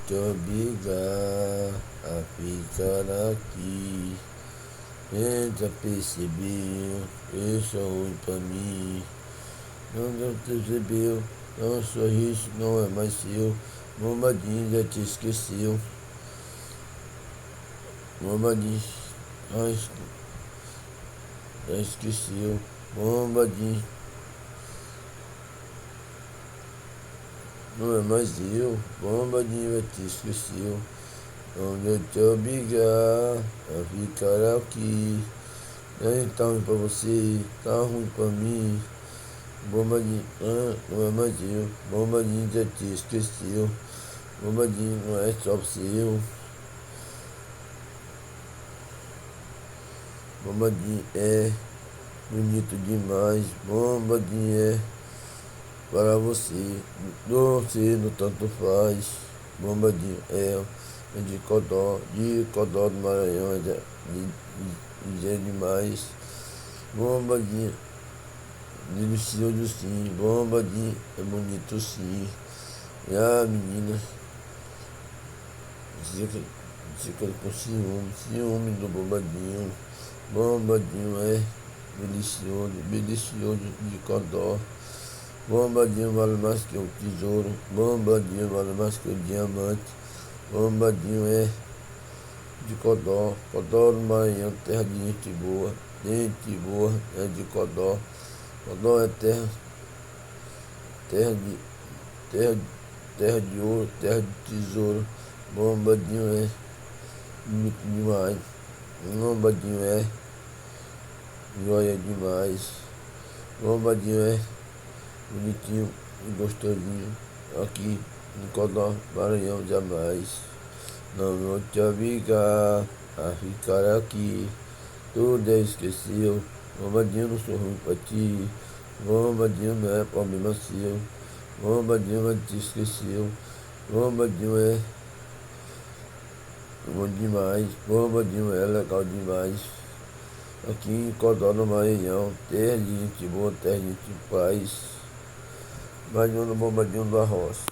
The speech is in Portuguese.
te obrigar a ficar aqui. Tenta perceber, isso é ruim pra mim. Não percebeu, não sorriso não é mais seu. Bombadinho já te esqueceu. Bombadinho já esqueceu. Bombadinho não é mais eu. Bombadinho já te esqueceu. Onde eu te obrigar a ficar aqui. Tá ruim pra você, tá ruim pra mim. Bombadinho, não é mais eu. Bombadinho já te esqueceu. Bombadinho não é só seu. Bombadinho é bonito demais. Bombadinho é para você. Você não tanto faz. Bombadinho é de Codó do Maranhão. É demais. Bombadinho delicioso sim. Bombadinho é bonito sim. E a menina fica com ciúme do Bombadinho. Bombadinho é delicioso de Codó. Bombadinho vale mais que o tesouro. Bombadinho vale mais que o diamante. Bombadinho é de Codó. Codó do Maranhão, terra de gente boa. Gente boa é de Codó. Codó é terra de ouro, terra de tesouro. Bombadinho é bonito demais. Bombadinho é joia demais. Bombadinho é bonitinho e gostosinho. Aqui no Codó, Maranhão, jamais. Não vou te obrigar a ficar aqui. Tudo é esqueceu. Bombadinho não sou ruim pra ti. Bombadinho não é problema seu. Bombadinho vai te esqueceu. Bombadinho é bom demais. Bombadinho é legal demais. Aqui em Codó no Maranhão, terra de gente boa, terra de gente paz. Mais um no Bombadinho do Arroz.